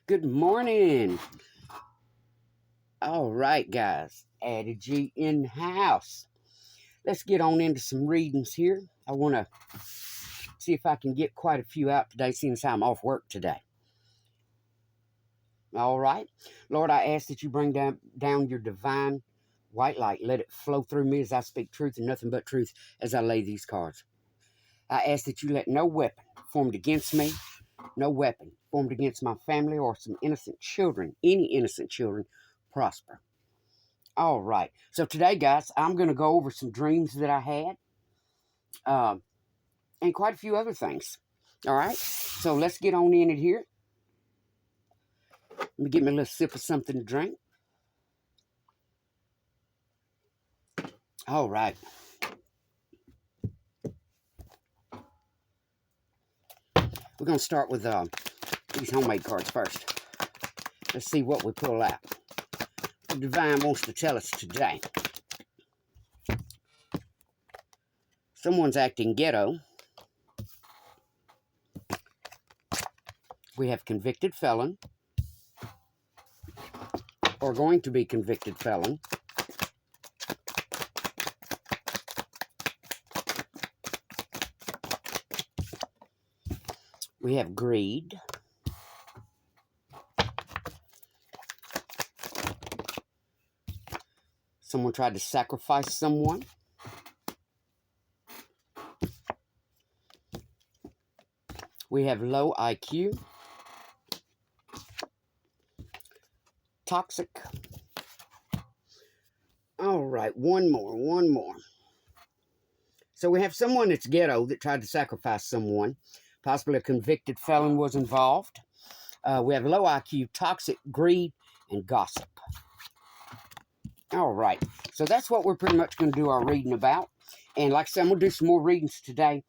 Good morning. All right, guys. Added G in the house. Let's get on into some readings here. I want to see if I can get quite a few out today, seeing as how I'm off work today. All right. Lord, I ask that you bring down your divine white light. Let it flow through me as I speak truth and nothing but truth as I lay these cards. I ask that you let no weapon formed against me, no weapon formed against my family or some innocent children, any innocent children, prosper. All right. So today, guys, I'm going to go over some dreams that I had and quite a few other things. All right. So let's get on in it here. Let me get me a little sip of something to drink. All right. We're going to start with these homemade cards first. Let's see what we pull out. The Divine wants to tell us today. Someone's acting ghetto. We have convicted felon. Or going to be convicted felon. We have greed. Someone tried to sacrifice someone. We have low IQ. Toxic. All right, one more. So we have someone that's ghetto that tried to sacrifice someone. Possibly a convicted felon was involved. We have low IQ, toxic, greed, and gossip. All right, so that's what we're pretty much going to do our reading about. And like I said, I'm going to do some more readings today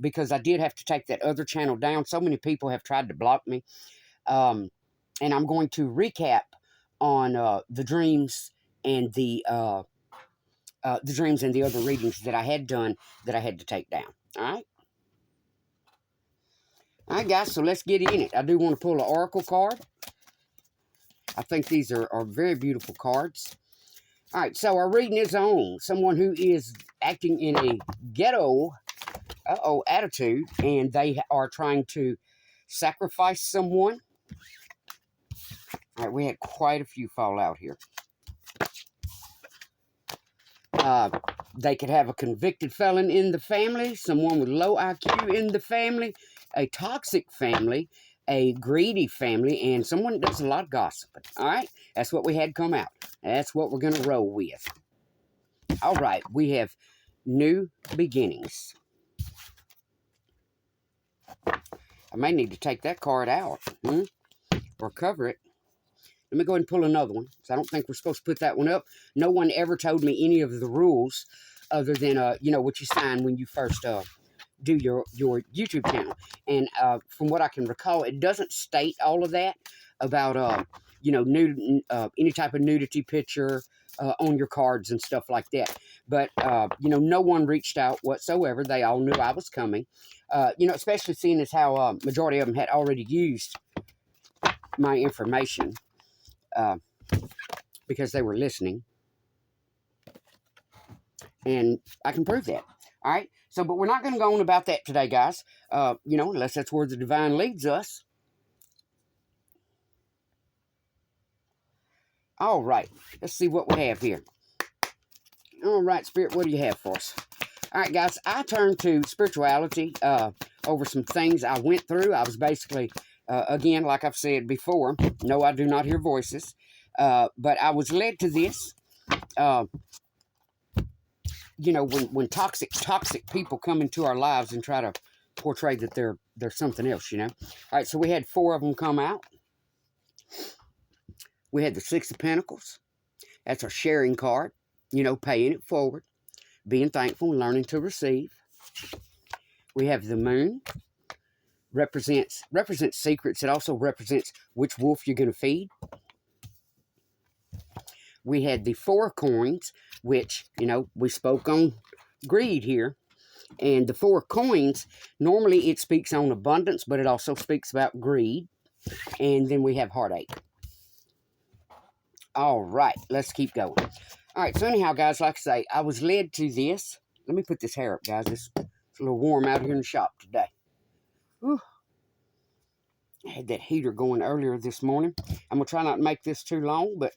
because I did have to take that other channel down. So many people have tried to block me. And I'm going to recap on the dreams and the other readings that I had done that I had to take down. All right? All right, guys, so let's get in it. I do want to pull an oracle card. I think these are very beautiful cards. All right, so our reading is on someone who is acting in a ghetto attitude, and they are trying to sacrifice someone. All right, we had quite a few fall out here. They could have a convicted felon in the family, someone with low IQ in the family, a toxic family, a greedy family, and someone that does a lot of gossiping. All right, that's what we had come out. That's what we're going to roll with. All right, we have new beginnings. I may need to take that card out or cover it. Let me go ahead and pull another one. So I don't think we're supposed to put that one up. No one ever told me any of the rules other than, what you sign when you first do your YouTube channel. And from what I can recall, it doesn't state all of that about, any type of nudity picture on your cards and stuff like that. But, no one reached out whatsoever. They all knew I was coming. Especially seeing as how majority of them had already used my information. Because they were listening. And I can prove that. All right. So, but we're not going to go on about that today, guys. Unless that's where the divine leads us. All right. Let's see what we have here. All right, Spirit, what do you have for us? All right, guys. I turned to spirituality over some things I went through. I was basically, again, like I've said before, no, I do not hear voices. But I was led to this, when toxic people come into our lives and try to portray that they're something else, All right, so we had 4 of them come out. We had the 6 of Pentacles. That's our sharing card, paying it forward, being thankful, and learning to receive. We have the Moon. Represents secrets. It also represents which wolf you're going to feed. We had the 4 coins, which, we spoke on greed here. And the 4 coins, normally it speaks on abundance, but it also speaks about greed. And then we have heartache. All right, let's keep going. All right, so anyhow, guys, like I say, I was led to this. Let me put this hair up, guys. It's a little warm out here in the shop today. Whew. I had that heater going earlier this morning. I'm gonna try not to make this too long, but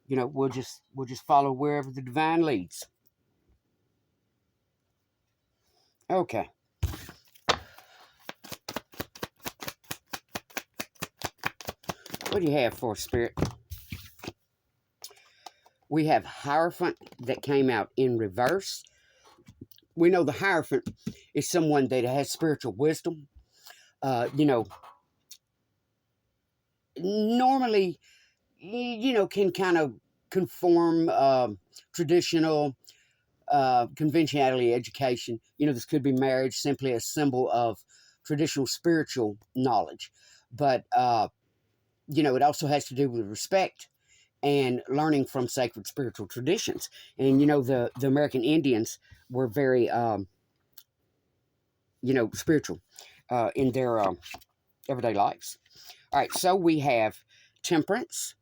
you know, we'll just follow wherever the divine leads. Okay. What do you have for us, Spirit? We have Hierophant that came out in reverse. We know the Hierophant is someone that has spiritual wisdom. You know, normally, you know, can kind of conform traditional conventionality education. You know, this could be marriage, simply a symbol of traditional spiritual knowledge. But, you know, it also has to do with respect and learning from sacred spiritual traditions. And, you know, the American Indians were very, you know, spiritual in their everyday lives. All right, so we have Temperance.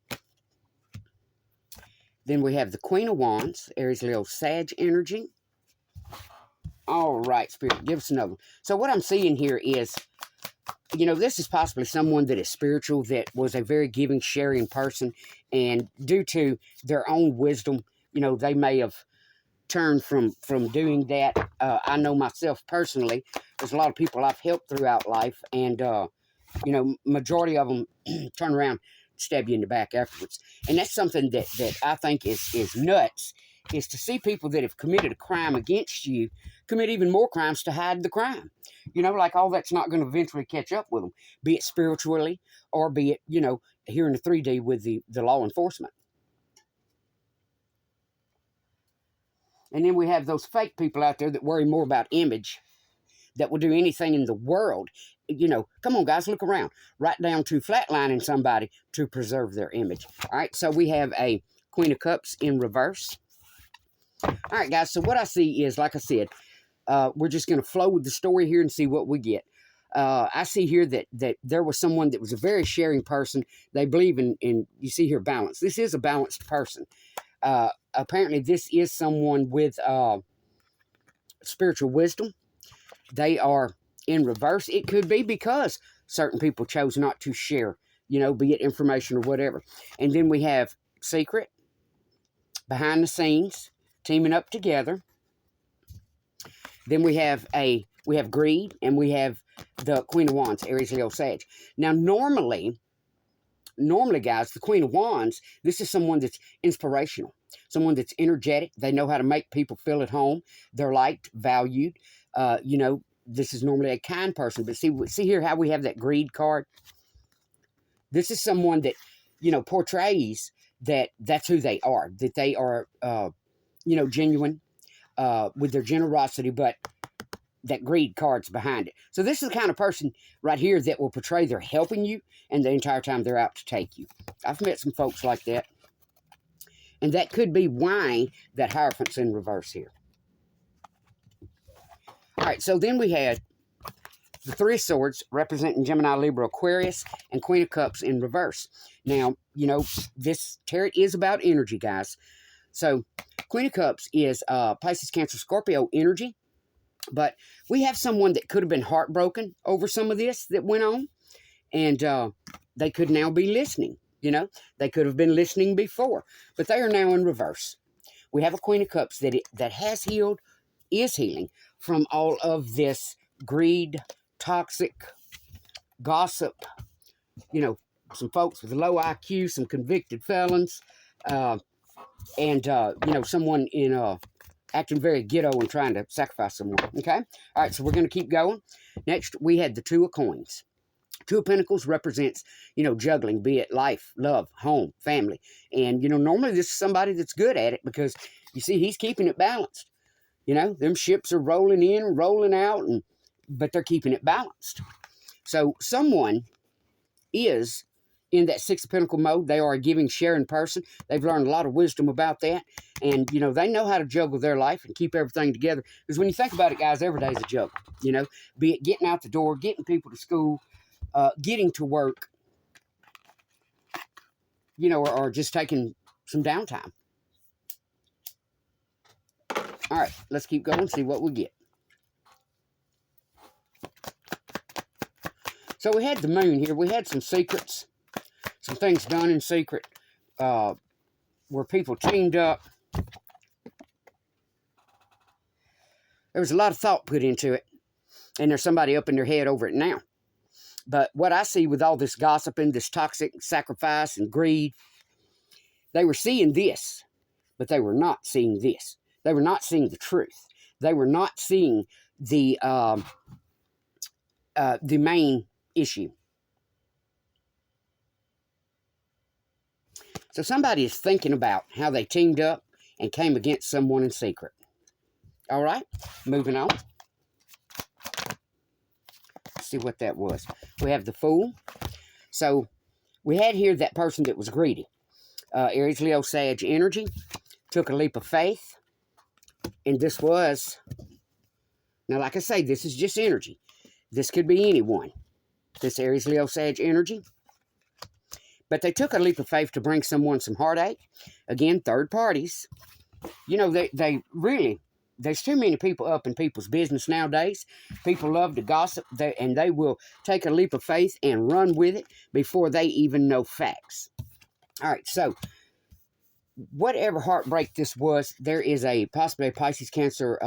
Then we have the Queen of Wands, Aries, Leo, Sag energy. All right, Spirit, give us another one. So what I'm seeing here is, you know, this is possibly someone that is spiritual, that was a very giving, sharing person, and due to their own wisdom, you know, they may have turned from doing that. I know myself personally, there's a lot of people I've helped throughout life, and, you know, majority of them turn around, stab you in the back afterwards. And that's something that I think is nuts, is to see people that have committed a crime against you commit even more crimes to hide the crime. You know, like all that's not going to eventually catch up with them, be it spiritually or be it, you know, here in the 3D with the law enforcement. And then we have those fake people out there that worry more about image, that will do anything in the world. You know, come on, guys, look around. Right down to flatlining somebody to preserve their image. All right, so we have a Queen of Cups in reverse. All right, guys, so what I see is, like I said, we're just going to flow with the story here and see what we get. I see here that there was someone that was a very sharing person. They believe in you see here, balance. This is a balanced person. Apparently, this is someone with spiritual wisdom. They are in reverse. It could be because certain people chose not to share, you know, be it information or whatever. And then we have secret, behind the scenes, teaming up together. Then we have greed, and we have the Queen of Wands, Aries, Leo, Sag. Now, normally, guys, the Queen of Wands, this is someone that's inspirational, someone that's energetic. They know how to make people feel at home. They're liked, valued. You know, this is normally a kind person. But see here how we have that greed card? This is someone that, you know, portrays that's who they are, that they are, you know, genuine with their generosity, but that greed card's behind it. So this is the kind of person right here that will portray they're helping you, and the entire time they're out to take you. I've met some folks like that. And that could be why that Hierophant's in reverse here. All right, so then we had the Three of Swords representing Gemini, Libra, Aquarius, and Queen of Cups in reverse. Now, you know, this tarot is about energy, guys. So Queen of Cups is Pisces, Cancer, Scorpio energy. But we have someone that could have been heartbroken over some of this that went on. And they could now be listening, you know. They could have been listening before. But they are now in reverse. We have a Queen of Cups that has healed, is healing from all of this greed, toxic, gossip, you know, some folks with low IQ, some convicted felons, and, you know, someone in acting very ghetto and trying to sacrifice someone, okay? All right, so we're going to keep going. Next, we had the Two of Coins. Two of Pentacles represents, you know, juggling, be it life, love, home, family. And, you know, normally this is somebody that's good at it because, you see, he's keeping it balanced. You know, them ships are rolling in, rolling out, but they're keeping it balanced. So someone is in that Six of Pentacles mode. They are a giving, sharing person. They've learned a lot of wisdom about that. And, you know, they know how to juggle their life and keep everything together. Because when you think about it, guys, every day is a juggle. You know, be it getting out the door, getting people to school, getting to work, you know, or just taking some downtime. All right, let's keep going and see what we get. So we had the moon here. We had some secrets, some things done in secret, where people teamed up. There was a lot of thought put into it, and there's somebody up in their head over it now. But what I see with all this gossiping, this toxic sacrifice and greed, they were seeing this, but they were not seeing this. They were not seeing the truth. They were not seeing the main issue. So somebody is thinking about how they teamed up and came against someone in secret. All right, moving on. Let's see what that was. We have the Fool. So we had here that person that was greedy. Aries, Leo, Sag energy. Took a leap of faith. And this was, now like I say, this is just energy. This could be anyone. This Aries, Leo, Sag energy. But they took a leap of faith to bring someone some heartache. Again, third parties. You know, they really, there's too many people up in people's business nowadays. People love to gossip, and they will take a leap of faith and run with it before they even know facts. All right, so whatever heartbreak this was, there is possibly a Pisces, Cancer,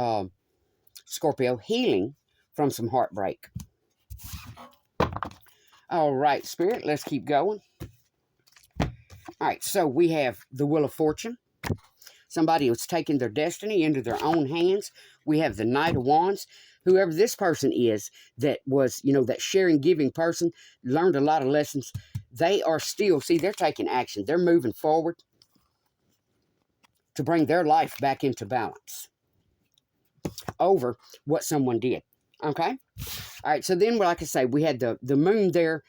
Scorpio healing from some heartbreak. All right, Spirit, let's keep going. All right, so we have the Wheel of Fortune. Somebody who's taking their destiny into their own hands. We have the Knight of Wands. Whoever this person is that was, you know, that sharing, giving person, learned a lot of lessons. They are still, see, they're taking action. They're moving forward to bring their life back into balance over what someone did. Okay? All right, so then, like I say, we had the moon there,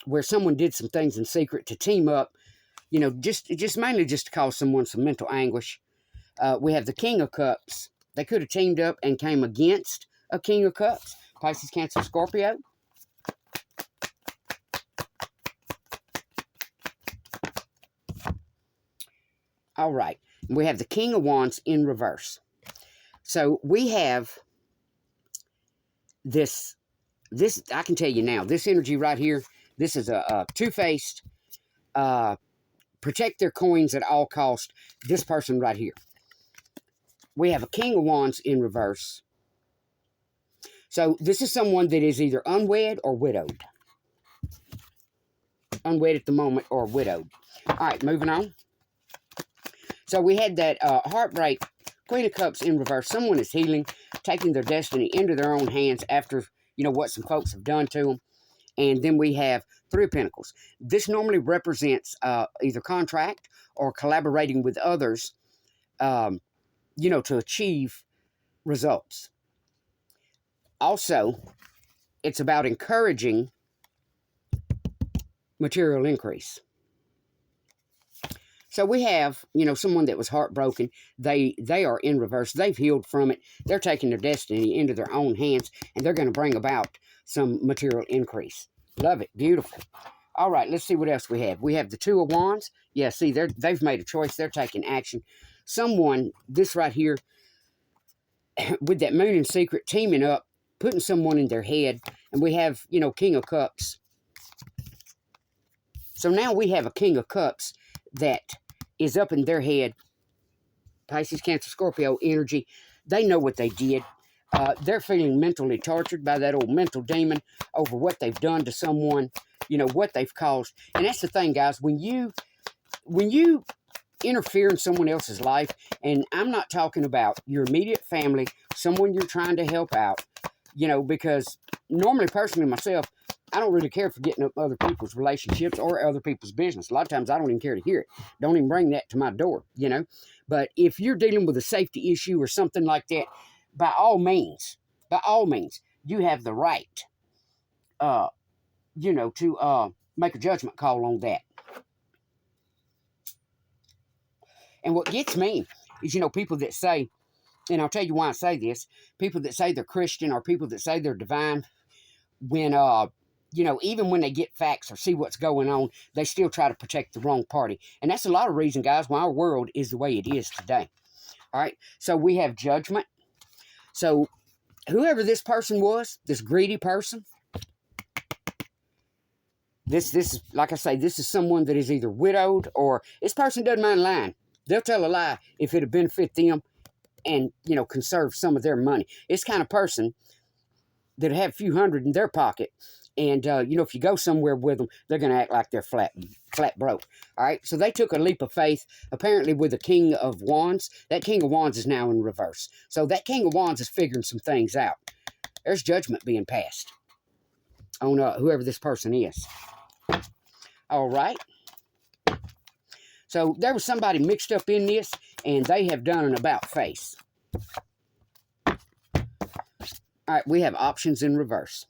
where someone did some things in secret to team up, you know, just mainly just to cause someone some mental anguish. We have the King of Cups. They could have teamed up and came against a King of Cups. Pisces, Cancer, Scorpio. All right. We have the King of Wands in reverse. So we have this, I can tell you now, this energy right here, this is a two-faced, protect their coins at all cost. This person right here. We have a King of Wands in reverse. So this is someone that is either unwed or widowed. Unwed at the moment or widowed. All right, moving on. So we had that heartbreak, Queen of Cups in reverse. Someone is healing, taking their destiny into their own hands after, you know, what some folks have done to them. And then we have Three of Pentacles. This normally represents either contract or collaborating with others, you know, to achieve results. Also, it's about encouraging material increase. So we have, you know, someone that was heartbroken. They are in reverse. They've healed from it. They're taking their destiny into their own hands, and they're going to bring about some material increase. Love it. Beautiful. All right, let's see what else we have. We have the Two of Wands. Yeah, see, they've made a choice. They're taking action. Someone, this right here, with that Moon in secret, teaming up, putting someone in their head. And we have, you know, King of Cups. So now we have a King of Cups that is up in their head. Pisces, Cancer, Scorpio energy. They know what they did. They're feeling mentally tortured by that old mental demon over what they've done to someone, you know, what they've caused. And that's the thing, guys. When you interfere in someone else's life, and I'm not talking about your immediate family, someone you're trying to help out, you know, because normally, personally, myself, I don't really care for getting up other people's relationships or other people's business. A lot of times I don't even care to hear it. Don't even bring that to my door, you know. But if you're dealing with a safety issue or something like that, by all means, you have the right, you know, to make a judgment call on that. And what gets me is, you know, people that say, and I'll tell you why I say this, people that say they're Christian or people that say they're divine, when you know, even when they get facts or see what's going on, they still try to protect the wrong party. And that's a lot of reason, guys, why our world is the way it is today. All right, so we have judgment. So whoever this person was, this greedy person, this is, like I say, this is someone that is either widowed, or this person doesn't mind lying. They'll tell a lie if it'll benefit them and, you know, conserve some of their money. It's kind of person that have a few hundred in their pocket, and, you know, if you go somewhere with them, they're going to act like they're flat broke. All right, so they took a leap of faith, apparently with the King of Wands. That King of Wands is now in reverse. So that King of Wands is figuring some things out. There's judgment being passed on whoever this person is. All right. So there was somebody mixed up in this, and they have done an about face. All right, we have options in reverse.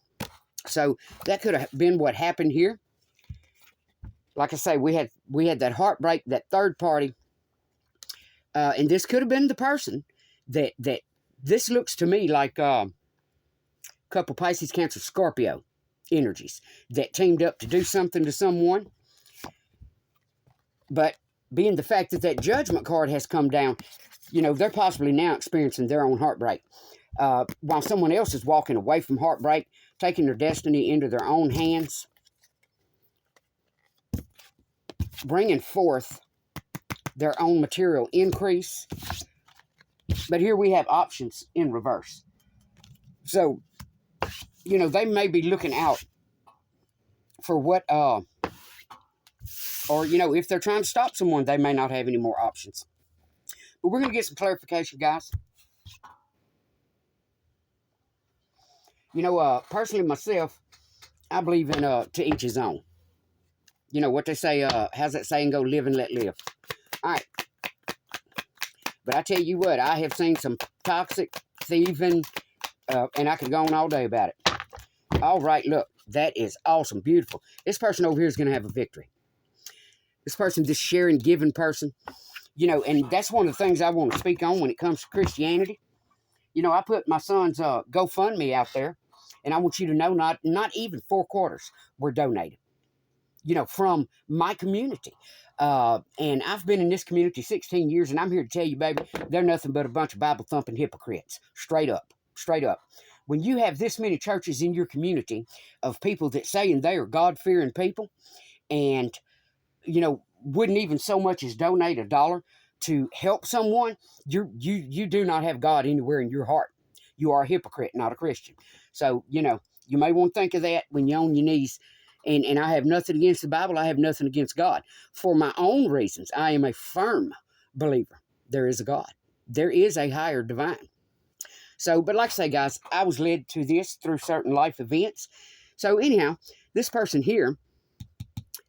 So that could have been what happened here. Like I say, we had that heartbreak, that third party, and this could have been the person that this looks to me like a couple Pisces, Cancer, Scorpio energies that teamed up to do something to someone. But being the fact that that judgment card has come down, you know, they're possibly now experiencing their own heartbreak. While someone else is walking away from heartbreak, taking their destiny into their own hands, bringing forth their own material increase. But here we have options in reverse. So, you know, they may be looking out for what, or, you know, if they're trying to stop someone, they may not have any more options. But we're going to get some clarification, guys. You know, personally myself, I believe in to each his own. You know what they say, how's that saying go, live and let live. All right. But I tell you what, I have seen some toxic thieving, and I could go on all day about it. All right, look, that is awesome, beautiful. This person over here is going to have a victory. This person, this sharing, giving person, you know, and that's one of the things I want to speak on when it comes to Christianity. You know, I put my son's GoFundMe out there, and I want you to know not even 4 quarters were donated, you know, from my community. And I've been in this community 16 years, and I'm here to tell you, baby, they're nothing but a bunch of Bible-thumping hypocrites. Straight up. Straight up. When you have this many churches in your community of people that say they are God-fearing people, and, you know, wouldn't even so much as donate $1 to help someone, you do not have God anywhere in your heart. You are a hypocrite, not a Christian. So, you know, you may want to think of that when you're on your knees. And I have nothing against the Bible. I have nothing against God. For my own reasons, I am a firm believer. There is a God. There is a higher divine. So, but like I say, guys, I was led to this through certain life events. So anyhow, this person here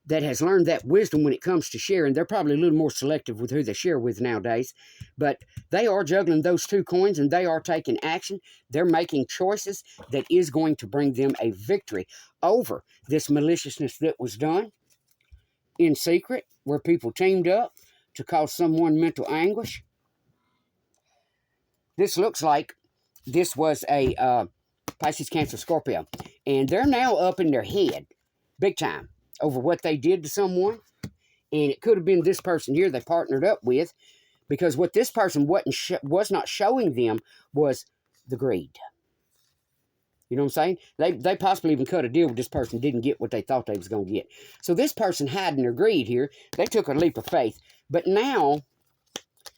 that has learned that wisdom when it comes to sharing, they're probably a little more selective with who they share with nowadays, but they are juggling those 2 coins, and they are taking action. They're making choices that is going to bring them a victory over this maliciousness that was done in secret, where people teamed up to cause someone mental anguish. This looks like this was a Pisces, Cancer, Scorpio, and they're now up in their head big time over what they did to someone. And it could have been this person here they partnered up with, because what this person was not showing them was the greed. You know what I'm saying? They possibly even cut a deal with this person, didn't get what they thought they was going to get. So this person hiding their greed here, they took a leap of faith. But now,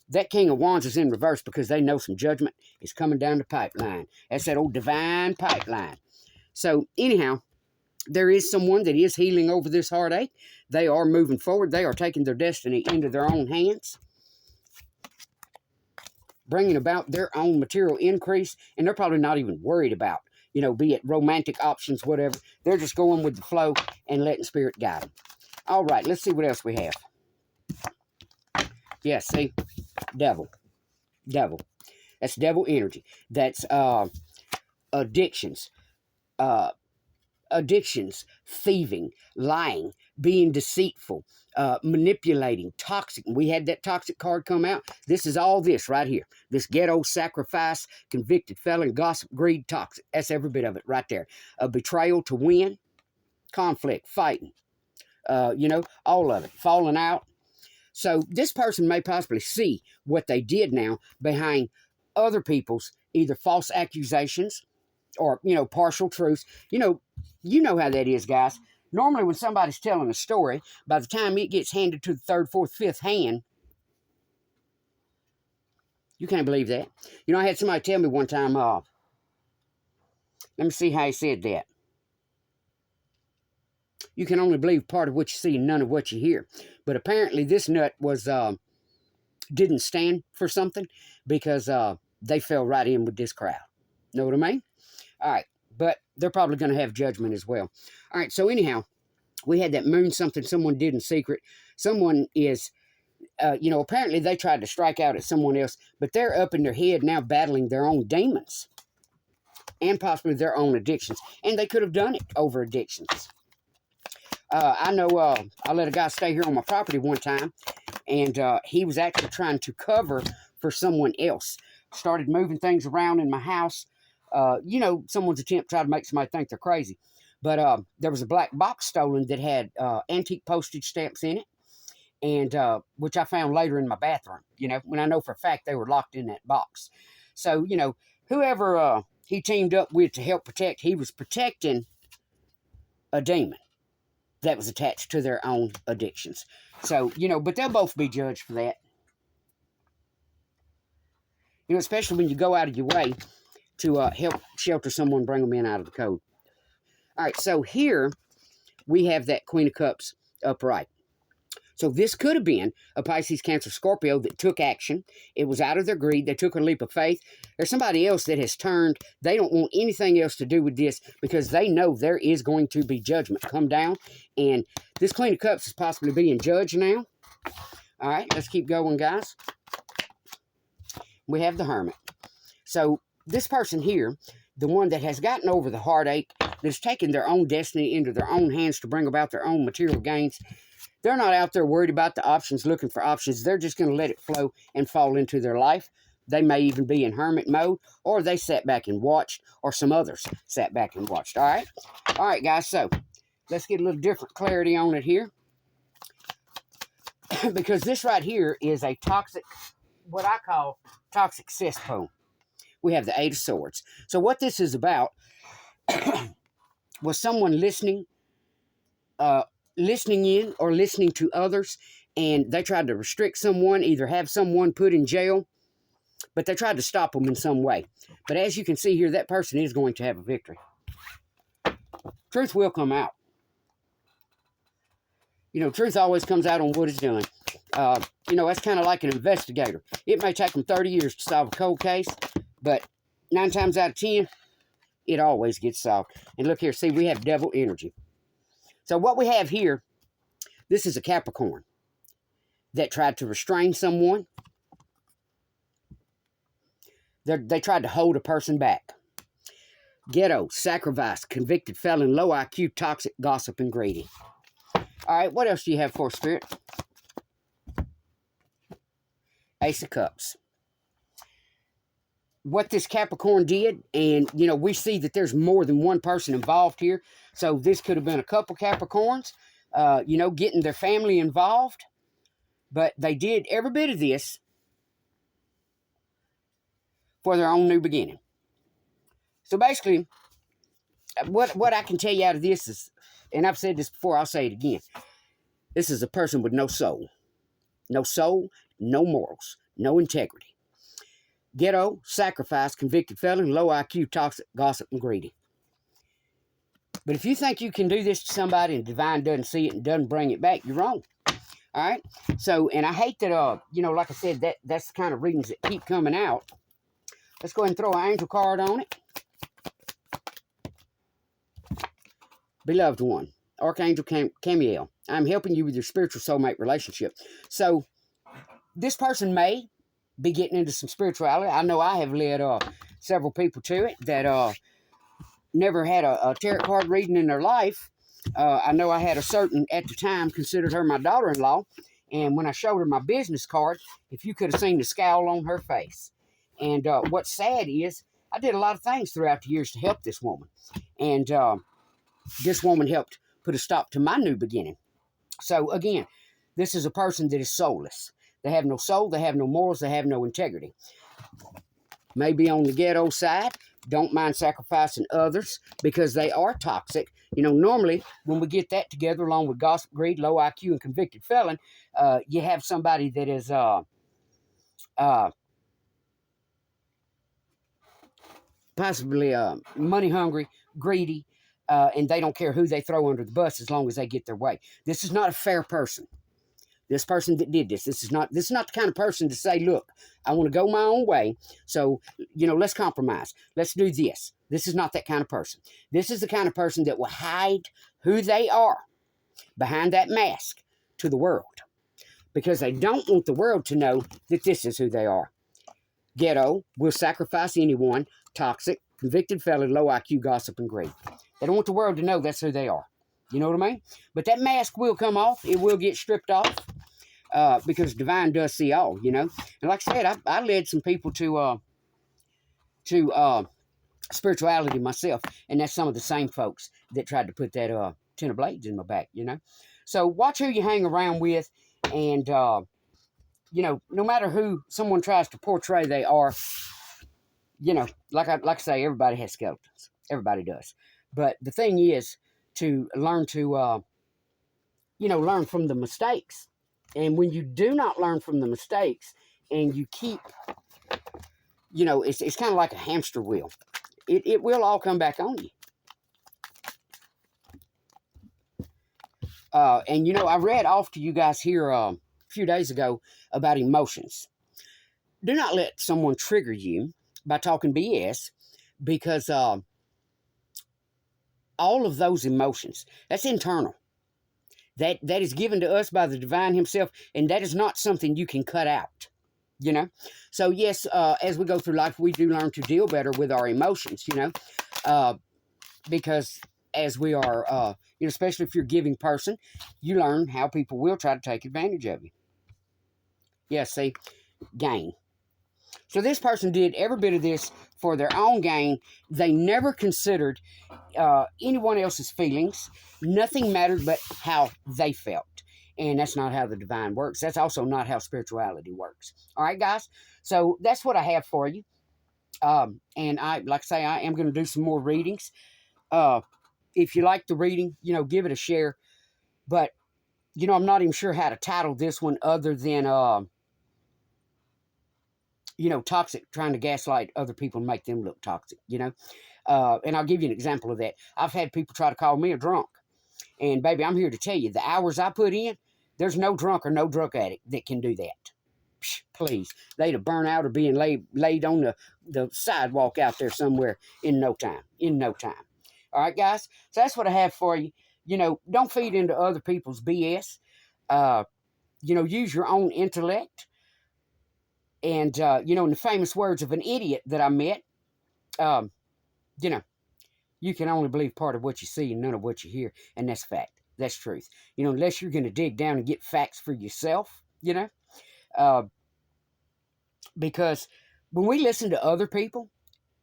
that King of Wands is in reverse, because they know some judgment is coming down the pipeline. That's that old divine pipeline. So anyhow, there is someone that is healing over this heartache. They are moving forward. They are taking their destiny into their own hands, bringing about their own material increase, and they're probably not even worried about, you know, be it romantic options, whatever. They're just going with the flow and letting Spirit guide them. All right, let's see what else we have. Yeah, see? Devil. Devil. That's devil energy. That's addictions. Addictions, thieving, lying, being deceitful, manipulating, toxic. We had that toxic card come out. This is all this right here. This ghetto, sacrifice, convicted felon, gossip, greed, toxic. That's every bit of it right there. A betrayal to win. conflict, fighting, you know, all of it, falling out. So this person may possibly see what they did now behind other people's either false accusations or, you know, partial truths. You know how that is, guys. Normally when somebody's telling a story, by the time it gets handed to the third, fourth, fifth hand, you can't believe that. You know, I had somebody tell me one time, let me see how he said that. You can only believe part of what you see and none of what you hear. But apparently this nut was, didn't stand for something because they fell right in with this crowd. Know what I mean? All right. But they're probably going to have judgment as well. All right. So anyhow, we had that moon something someone did in secret. Someone is, you know, apparently they tried to strike out at someone else, but they're up in their head now battling their own demons and possibly their own addictions. And they could have done it over addictions. I know I let a guy stay here on my property one time, and he was actually trying to cover for someone else. Started moving things around in my house. You know, someone's attempt to try to make somebody think they're crazy. But there was a black box stolen that had antique postage stamps in it, and which I found later in my bathroom, you know, when I know for a fact they were locked in that box. So, you know, whoever he teamed up with to help protect, he was protecting a demon that was attached to their own addictions. So, you know, but they'll both be judged for that. You know, especially when you go out of your way to help shelter someone, bring them in out of the code. All right, so here we have that Queen of Cups upright. So this could have been a Pisces, Cancer, Scorpio that took action. It was out of their greed. They took a leap of faith. There's somebody else that has turned. They don't want anything else to do with this because they know there is going to be judgment come down. And this Queen of Cups is possibly being judged now. All right, let's keep going, guys. We have the Hermit. So this person here, the one that has gotten over the heartache, that's taken their own destiny into their own hands to bring about their own material gains, they're not out there worried about the options, looking for options. They're just going to let it flow and fall into their life. They may even be in hermit mode, or they sat back and watched, or some others sat back and watched. All right? All right, guys, so let's get a little different clarity on it here. Because this right here is a toxic, what I call toxic cesspool. We have the Eight of Swords. So what this is about was someone listening in or listening to others, and they tried to restrict someone, either have someone put in jail, but they tried to stop them in some way. But as you can see here, that person is going to have a victory. Truth will come out. You know, truth always comes out on what it's doing. You know, that's kind of like an investigator. It may take them 30 years to solve a cold case, but 9 times out of 10, it always gets solved. And look here, see, we have devil energy. So what we have here, this is a Capricorn that tried to restrain someone. They tried to hold a person back. Ghetto, sacrifice, convicted felon, low IQ, toxic, gossip, and greedy. All right, what else do you have for Spirit? Ace of Cups. What this Capricorn did, and, you know, we see that there's more than one person involved here. So this could have been a couple Capricorns, you know, getting their family involved. But they did every bit of this for their own new beginning. So basically, what I can tell you out of this is, and I've said this before, I'll say it again. This is a person with no soul. No soul, no morals, no integrity. Ghetto, sacrifice, convicted felon, low IQ, toxic, gossip, and greedy. But if you think you can do this to somebody and divine doesn't see it and doesn't bring it back, you're wrong. All right? So, and I hate that, you know, like I said, that's the kind of readings that keep coming out. Let's go ahead and throw an angel card on it. Beloved one, Archangel Camiel, I'm helping you with your spiritual soulmate relationship. So, this person may be getting into some spirituality. I know I have led several people to it that never had a tarot card reading in their life. I know I had a certain, at the time, considered her my daughter-in-law. And when I showed her my business card, if you could have seen the scowl on her face. And what's sad is, I did a lot of things throughout the years to help this woman. And this woman helped put a stop to my new beginning. So again, this is a person that is soulless. They have no soul, they have no morals, they have no integrity. Maybe on the ghetto side, don't mind sacrificing others because they are toxic. You know, normally when we get that together along with gossip, greed, low IQ, and convicted felon, you have somebody that is possibly money hungry, greedy, and they don't care who they throw under the bus as long as they get their way. This is not a fair person. This person that did this is not the kind of person to say, look, I want to go my own way, so, you know, let's compromise. Let's do this. This is not that kind of person. This is the kind of person that will hide who they are behind that mask to the world because they don't want the world to know that this is who they are. Ghetto, will sacrifice anyone, toxic, convicted felon, low IQ, gossip, and greed. They don't want the world to know that's who they are. You know what I mean? But that mask will come off. It will get stripped off because divine does see all, you know. And like I said, I led some people to spirituality myself. And that's some of the same folks that tried to put that 10 of blades in my back, you know. So watch who you hang around with. And, you know, no matter who someone tries to portray they are, you know, like I say, everybody has skeletons. Everybody does. But the thing is, to learn to, you know, learn from the mistakes. And when you do not learn from the mistakes and you keep, you know, it's kind of like a hamster wheel. It will all come back on you. And, you know, I read off to you guys here a few days ago about emotions. Do not let someone trigger you by talking BS because all of those emotions, that's internal. That is given to us by the divine himself, and that is not something you can cut out, you know? So, yes, as we go through life, we do learn to deal better with our emotions, you know? Because as we are, you know, especially if you're a giving person, you learn how people will try to take advantage of you. Yeah, see, gain. So this person did every bit of this for their own gain. They never considered anyone else's feelings. Nothing mattered but how they felt. And that's not how the divine works. That's also not how spirituality works. All right, guys? So that's what I have for you. And like I say, I am going to do some more readings. If you like the reading, you know, give it a share. But, you know, I'm not even sure how to title this one other than... you know, toxic, trying to gaslight other people and make them look toxic, you know. And I'll give you an example of that. I've had people try to call me a drunk. And, baby, I'm here to tell you, the hours I put in, there's no drunk or no drug addict that can do that. Psh, please. They'd have burned out or being laid on the sidewalk out there somewhere in no time. In no time. All right, guys? So that's what I have for you. You know, don't feed into other people's BS. You know, use your own intellect. And, you know, in the famous words of an idiot that I met, you know, you can only believe part of what you see and none of what you hear. And that's fact. That's truth. You know, unless you're going to dig down and get facts for yourself, you know. Because when we listen to other people,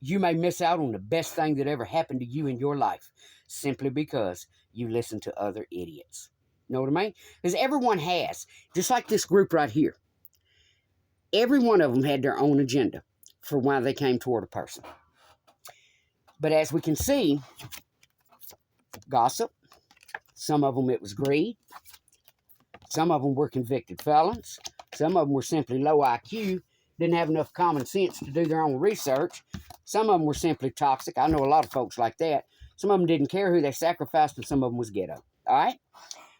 you may miss out on the best thing that ever happened to you in your life. Simply because you listen to other idiots. You know what I mean? Because everyone has. Just like this group right here. Every one of them had their own agenda for why they came toward a person. But as we can see, gossip, some of them it was greed, some of them were convicted felons, some of them were simply low IQ, didn't have enough common sense to do their own research, some of them were simply toxic. I know a lot of folks like that. Some of them didn't care who they sacrificed, and some of them was ghetto. All right?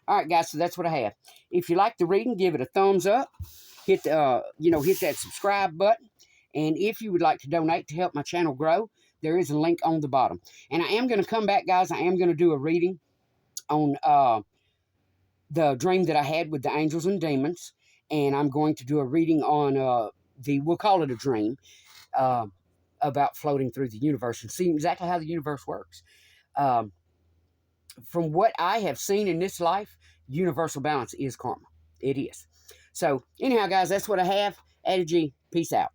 All right, guys, so that's what I have. If you like the reading, give it a thumbs up. Hit that subscribe button. And if you would like to donate to help my channel grow, there is a link on the bottom. And I am going to come back, guys. I am going to do a reading on the dream that I had with the angels and demons. And I'm going to do a reading on we'll call it a dream, about floating through the universe and seeing exactly how the universe works. From what I have seen in this life, universal balance is karma. It is. So, anyhow, guys, that's what I have. Addy G, peace out.